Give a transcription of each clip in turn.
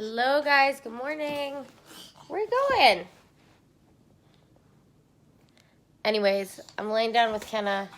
Hello, guys. Good morning. Where are you going? Anyways, I'm laying down with Kenna.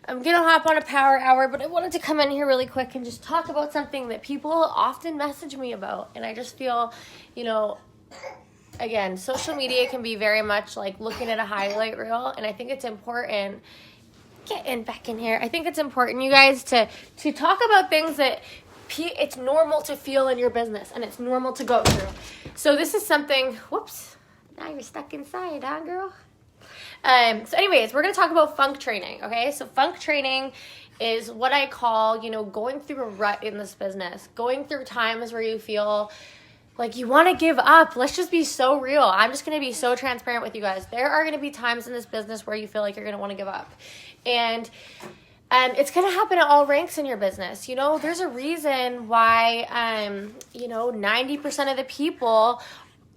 I'm going to hop on a power hour, but I wanted to come in here really quick and just talk about something that people often message me about. And I just feel, again, social media can be very much like looking at a highlight reel. And I think it's important. Back in here. I think it's important, you guys, to talk about things that it's normal to feel in your business and it's normal to go through. So this is something, whoops, now you're stuck inside, huh, girl? So anyways, we're going to talk about funk training, okay? So funk training is what I call, going through a rut in this business, going through times where you feel like you want to give up. Let's just be so real. I'm just going to be so transparent with you guys. There are going to be times in this business where you feel like you're going to want to give up. And it's going to happen at all ranks in your business. There's a reason why, 90% of the people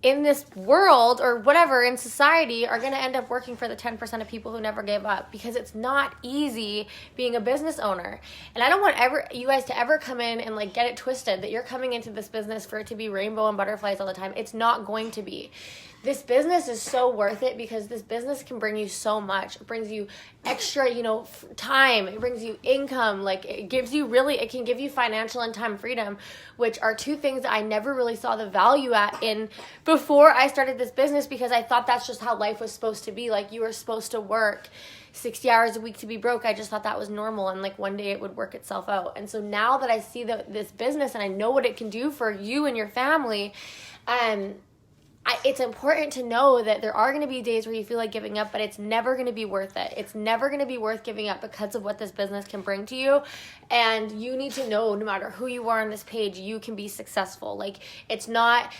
in this world or whatever in society are going to end up working for the 10% of people who never gave up, because it's not easy being a business owner. And I don't want you guys to ever come in and get it twisted that you're coming into this business for it to be rainbow and butterflies all the time. It's not going to be. This business is so worth it because this business can bring you so much. It brings you extra, time. It brings you income. It can give you financial and time freedom, which are two things that I never really saw the value in before I started this business, because I thought that's just how life was supposed to be. You were supposed to work 60 hours a week to be broke. I just thought that was normal, and one day it would work itself out. And so now that I see this business and I know what it can do for you and your family, it's important to know that there are going to be days where you feel like giving up, but it's never going to be worth it. It's never going to be worth giving up because of what this business can bring to you. And you need to know, no matter who you are on this page, you can be successful. It's not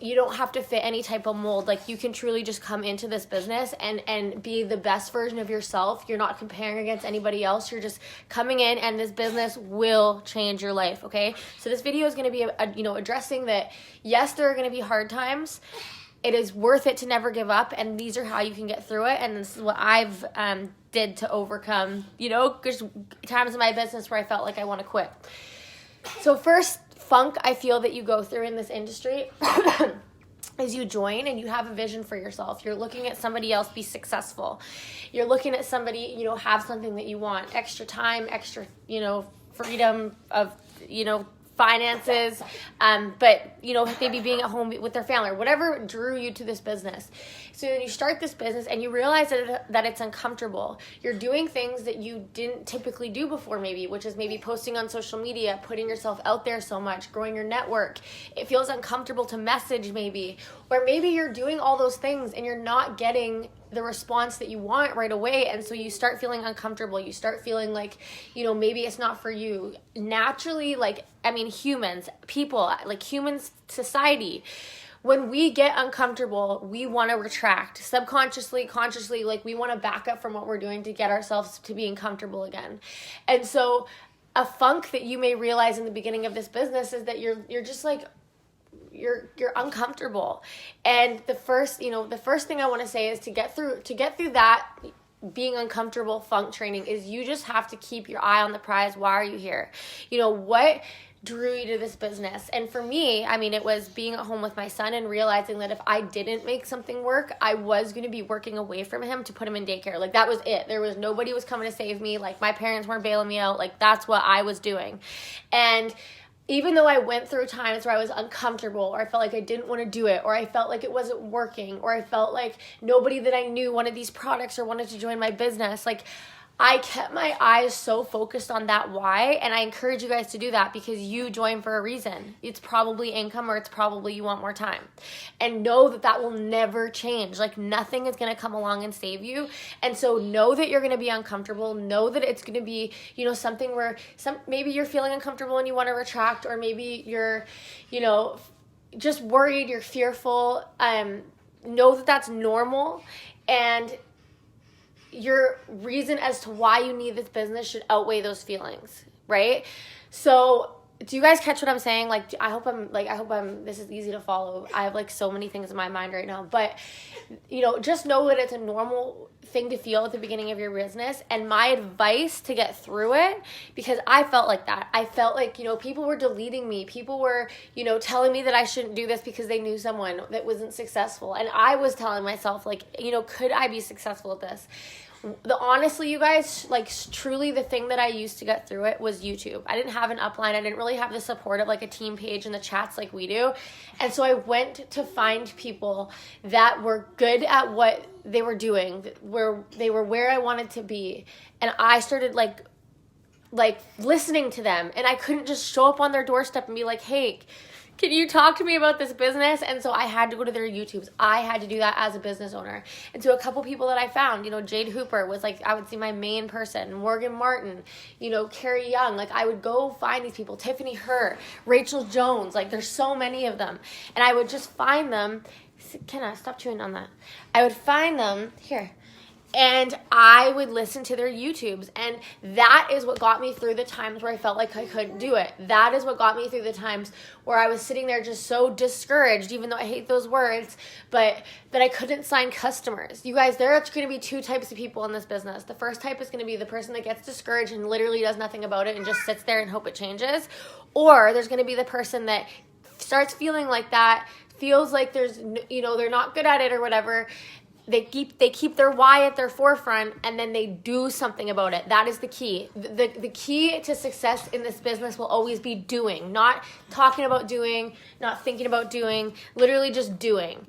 you don't have to fit any type of mold. You can truly just come into this business and be the best version of yourself. You're not comparing against anybody else. You're just coming in, and this business will change your life. Okay. So this video is going to be addressing that. Yes, there are going to be hard times. It is worth it to never give up, and these are how you can get through it. And this is what I've did to overcome, there's times in my business where I felt like I want to quit. So first funk I feel that you go through in this industry is you join and you have a vision for yourself. You're looking at somebody else be successful. You're looking at somebody, have something that you want, extra time, extra, freedom of, finances, but maybe being at home with their family or whatever drew you to this business. So then you start this business and you realize that it's uncomfortable. You're doing things that you didn't typically do before, maybe, which is maybe posting on social media, putting yourself out there so much, growing your network. It feels uncomfortable to message, maybe, or maybe you're doing all those things and you're not getting the response that you want right away, and so you start feeling uncomfortable. You start feeling like, maybe it's not for you. Naturally, humans, people, humans, society, when we get uncomfortable, we want to retract. Subconsciously, consciously, we want to back up from what we're doing to get ourselves to being comfortable again. And so a funk that you may realize in the beginning of this business is that you're just you're uncomfortable. And the first thing I want to say is to get through that being uncomfortable funk training is you just have to keep your eye on the prize. Why are you here? What drew you to this business? And for me, it was being at home with my son and realizing that if I didn't make something work, I was going to be working away from him to put him in daycare. That was it. There was nobody was coming to save me. My parents weren't bailing me out. That's what I was doing. And even though I went through times where I was uncomfortable, or I felt like I didn't want to do it, or I felt like it wasn't working, or I felt like nobody that I knew wanted these products or wanted to join my business, I kept my eyes so focused on that why, and I encourage you guys to do that, because you join for a reason. It's probably income, or it's probably you want more time. And know that will never change. Nothing is going to come along and save you. And so know that you're going to be uncomfortable. Know that it's going to be, something where maybe you're feeling uncomfortable and you want to retract, or maybe you're, just worried, you're fearful. Know that that's normal, and your reason as to why you need this business should outweigh those feelings, right? So do you guys catch what I'm saying? Like, I hope this is easy to follow. I have like so many things in my mind right now, but you know, just know that it's a normal thing to feel at the beginning of your business. And my advice to get through it, because I felt like that. I felt like, you know, people were deleting me. People were, you know, telling me that I shouldn't do this because they knew someone that wasn't successful. And I was telling myself, like, you know, could I be successful at this? Honestly, you guys, like, truly the thing that I used to get through it was YouTube. I didn't have an upline. I didn't really have the support of like a team page and the chats like we do. And so I went to find people that were good at what they were doing, where they were where I wanted to be. And I started like listening to them, and I couldn't just show up on their doorstep and be like, hey, can you talk to me about this business? And so I had to go to their YouTubes. I had to do that as a business owner. And so a couple people that I found, you know, Jade Hooper was like, I would see my main person, Morgan Martin, you know, Carrie Young. Like, I would go find these people, Tiffany Herr, Rachel Jones. Like, there's so many of them. And I would just find them. Kenna, stop chewing on that. I would find them here. And I would listen to their YouTubes. And that is what got me through the times where I felt like I couldn't do it. That is what got me through the times where I was sitting there just so discouraged, even though I hate those words, but that I couldn't sign customers. You guys, there are going to be two types of people in this business. The first type is going to be the person that gets discouraged and literally does nothing about it and just sits there and hope it changes. Or there's going to be the person that starts feeling like that, feels like there's, you know, they're not good at it or whatever. They keep their why at their forefront, and then they do something about it. That is the key. The key to success in this business will always be doing, not talking about doing, not thinking about doing, literally just doing.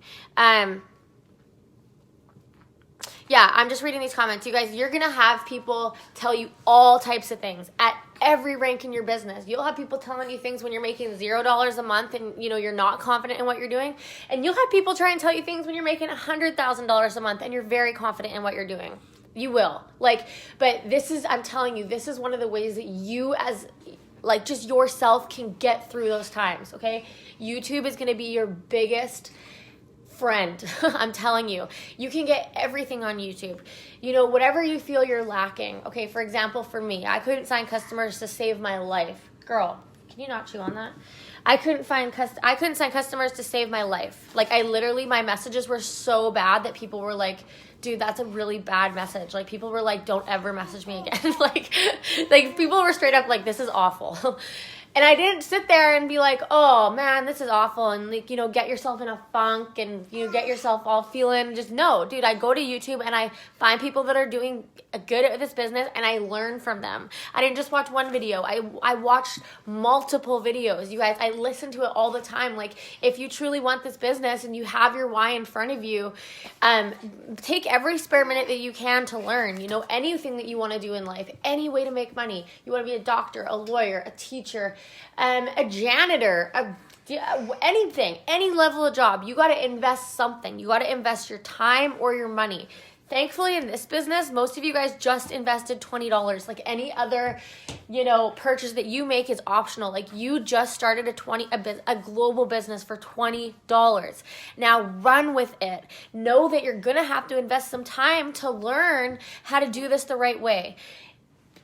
Yeah, I'm just reading these comments. You guys, you're going to have people tell you all types of things at every rank in your business. You'll have people telling you things when you're making $0 a month and, you know, you're not confident in what you're doing. And you'll have people try and tell you things when you're making $100,000 a month and you're very confident in what you're doing. You will. Like, but this is, I'm telling you, this is one of the ways that you as, like, just yourself can get through those times, okay? YouTube is going to be your biggest friend. I'm telling you, you can get everything on YouTube. You know, whatever you feel you're lacking. Okay, for example, for me, I couldn't sign customers to save my life. Girl, can you not chew on that? I couldn't sign customers to save my life. Like, I literally, my messages were so bad that people were like, dude, that's a really bad message. Like, people were like, don't ever message me again. like people were straight up like, this is awful. And I didn't sit there and be like, oh man, this is awful, and like, you know, get yourself in a funk and, you know, get yourself all feeling, just no, dude, I go to YouTube and I find people that are doing good at this business and I learn from them. I didn't just watch one video. I watched multiple videos. You guys, I listen to it all the time. Like, if you truly want this business and you have your why in front of you, take every spare minute that you can to learn, you know, anything that you want to do in life, any way to make money. You want to be a doctor, a lawyer, a teacher, a janitor, anything, any level of job. You got to invest something. You got to invest your time or your money. Thankfully, in this business, most of you guys just invested $20. Like, any other, you know, purchase that you make is optional. Like, you just started a global business for $20. Now run with it. Know that you're gonna have to invest some time to learn how to do this the right way.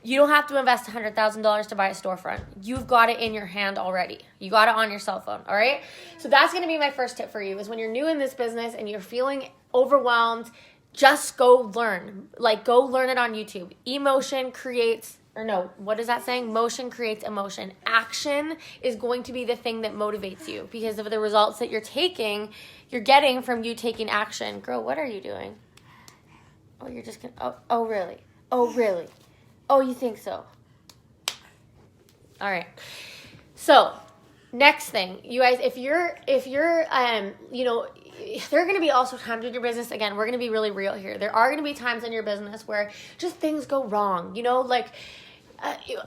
You don't have to invest $100,000 to buy a storefront. You've got it in your hand already. You got it on your cell phone, all right? So that's going to be my first tip for you, is when you're new in this business and you're feeling overwhelmed, just go learn. Like, go learn it on YouTube. Motion creates emotion. Action is going to be the thing that motivates you because of the results that you're getting from you taking action. Girl, what are you doing? Oh, you're just going to, oh, really? Oh, really? Oh, you think so? All right. So, next thing, you guys, if you're, you know, there are going to be also times in your business, again, we're going to be really real here. There are going to be times in your business where just things go wrong, you know, like,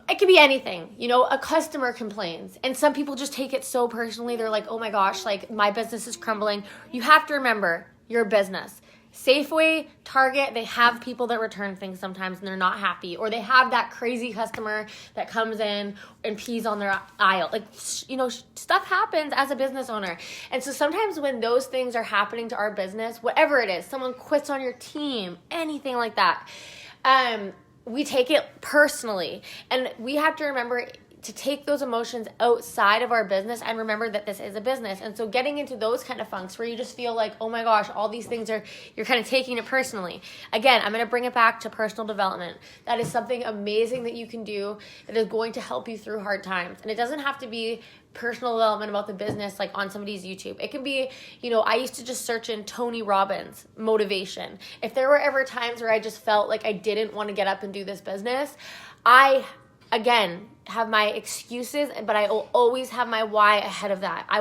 it could be anything, you know, a customer complains and some people just take it so personally. They're like, oh my gosh, like, my business is crumbling. You have to remember your business. Safeway, Target, they have people that return things sometimes and they're not happy, or they have that crazy customer that comes in and pees on their aisle. Like, you know, stuff happens as a business owner. And so sometimes when those things are happening to our business, whatever it is, someone quits on your team, anything like that, we take it personally. And we have to remember to take those emotions outside of our business and remember that this is a business. And so getting into those kind of funks where you just feel like, oh my gosh, all these things you're kind of taking it personally. Again, I'm going to bring it back to personal development. That is something amazing that you can do that is going to help you through hard times. And it doesn't have to be personal development about the business like on somebody's YouTube. It can be, I used to just search in Tony Robbins motivation. If there were ever times where I just felt like I didn't want to get up and do this business, I again have my excuses, but I will always have my why ahead of that. I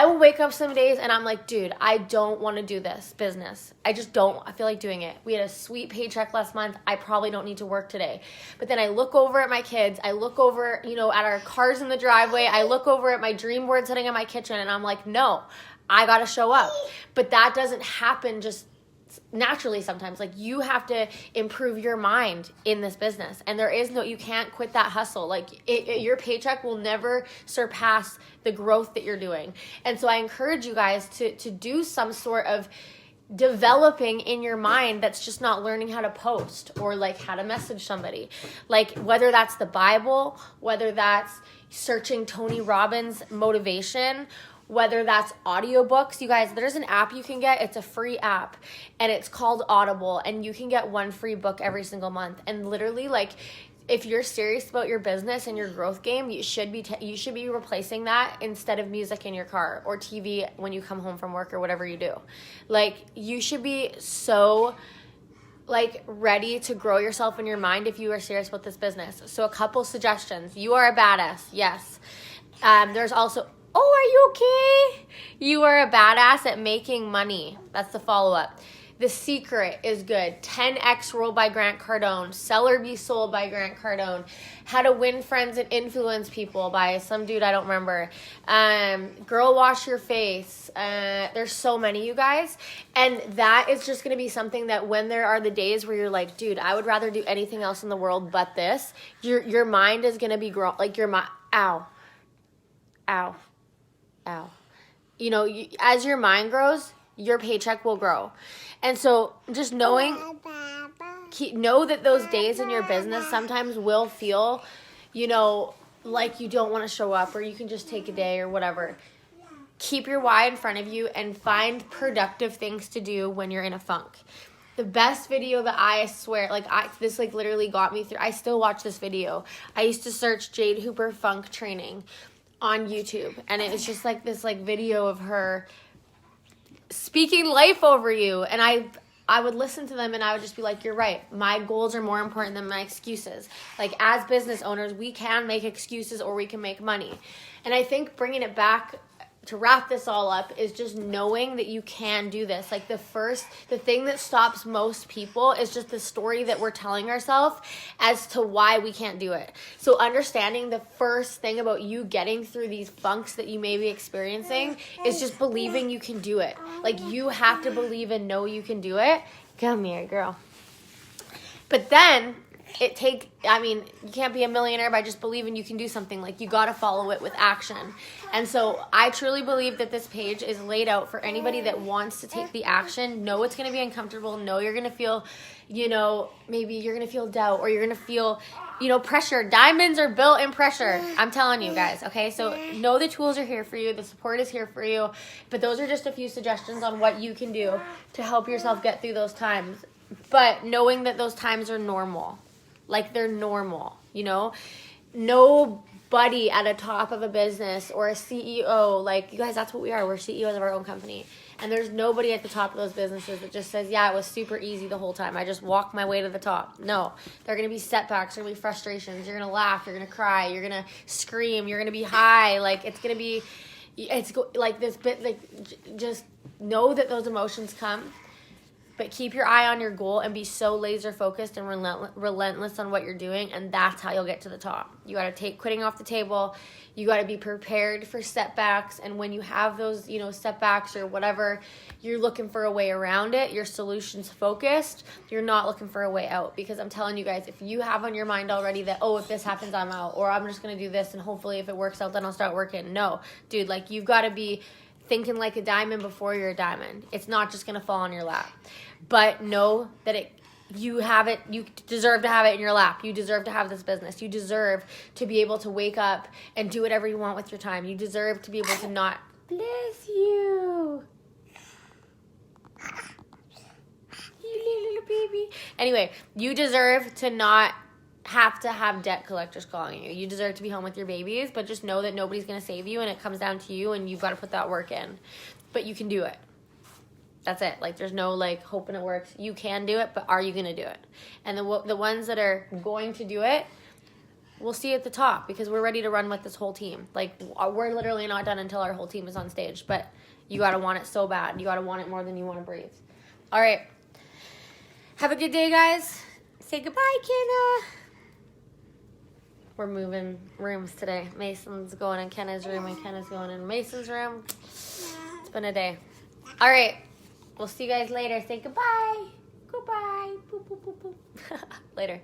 will wake up some days and I'm like, dude, I don't want to do this business. I just don't. I feel like doing it. We had a sweet paycheck last month. I probably don't need to work today. But then I look over at my kids. I look over, at our cars in the driveway. I look over at my dream board sitting in my kitchen and I'm like, no, I got to show up. But that doesn't happen just naturally sometimes. Like, you have to improve your mind in this business, and you can't quit that hustle. Like, your paycheck will never surpass the growth that you're doing. And so I encourage you guys to do some sort of developing in your mind that's just not learning how to post or like how to message somebody. Like, whether that's the Bible, whether that's searching Tony Robbins motivation, whether that's audiobooks. You guys, there's an app you can get. It's a free app and it's called Audible, and you can get one free book every single month. And literally, like, if you're serious about your business and your growth game, you should be replacing that instead of music in your car or TV when you come home from work or whatever you do. Like, you should be so ready to grow yourself in your mind if you are serious about this business. So a couple suggestions. You are a badass. Yes. There's also, oh, are you okay? You are a badass at making money. That's the follow-up. The Secret is good. 10X Rule by Grant Cardone. Sell or Be Sold by Grant Cardone. How to Win Friends and Influence People by some dude I don't remember. Girl Wash Your Face. There's so many, you guys. And that is just going to be something that when there are the days where you're like, dude, I would rather do anything else in the world but this, your mind is going to be like your mind. Ow. As your mind grows, your paycheck will grow. And so just know that those days in your business sometimes will feel, like you don't want to show up, or you can just take a day or whatever. Keep your why in front of you and find productive things to do when you're in a funk. The best video that I swear, this literally got me through. I still watch this video. I used to search Jade Hooper funk training on YouTube, and it was just this video of her speaking life over you, and I would listen to them and I would just be like, you're right, my goals are more important than my excuses. Like, as business owners, we can make excuses or we can make money. And I think bringing it back to wrap this all up is just knowing that you can do this. Like, the thing that stops most people is just the story that we're telling ourselves as to why we can't do it. So understanding the first thing about you getting through these funks that you may be experiencing is just believing you can do it. Like, you have to believe and know you can do it. Come here, girl. But then you can't be a millionaire by just believing you can do something. Like, you got to follow it with action. And so I truly believe that this page is laid out for anybody that wants to take the action. Know it's going to be uncomfortable. Know you're going to feel, maybe you're going to feel doubt, or you're going to feel, pressure. Diamonds are built in pressure. I'm telling you guys. Okay. So know the tools are here for you. The support is here for you. But those are just a few suggestions on what you can do to help yourself get through those times. But knowing that those times are normal. Like, they're normal, Nobody at a top of a business or a CEO, like, you guys, that's what we are. We're CEOs of our own company. And there's nobody at the top of those businesses that just says, yeah, it was super easy the whole time. I just walked my way to the top. No, there are going to be setbacks. There are going to be frustrations. You're going to laugh. You're going to cry. You're going to scream. You're going to be high. Like, it's going to be, just know that those emotions come. But keep your eye on your goal and be so laser focused and relentless on what you're doing, and that's how you'll get to the top. You got to take quitting off the table. You got to be prepared for setbacks, and when you have those, setbacks or whatever, you're looking for a way around it. Your solutions focused. You're not looking for a way out, because I'm telling you guys, if you have on your mind already that, oh, if this happens, I'm out, or I'm just going to do this and hopefully if it works out, then I'll start working. No, dude, you've got to be thinking like a diamond before you're a diamond. It's not just going to fall on your lap. But know that you have it. You deserve to have it in your lap. You deserve to have this business. You deserve to be able to wake up and do whatever you want with your time. You deserve to be able to not. Bless you. You little baby. Anyway, you deserve to not have to have debt collectors calling you. You deserve to be home with your babies, but just know that nobody's going to save you, and it comes down to you, and you've got to put that work in. But you can do it. That's it. Like, there's no, like, hoping it works. You can do it, but are you going to do it? And the ones that are going to do it, we'll see at the top, because we're ready to run with this whole team. Like, we're literally not done until our whole team is on stage, but you got to want it so bad. You got to want it more than you want to breathe. All right. Have a good day, guys. Say goodbye, Kenna. We're moving rooms today. Mason's going in Kenna's room, and Kenna's going in Mason's room. It's been a day. All right. We'll see you guys later. Say goodbye. Goodbye. Boop, boop, boop, boop. Later.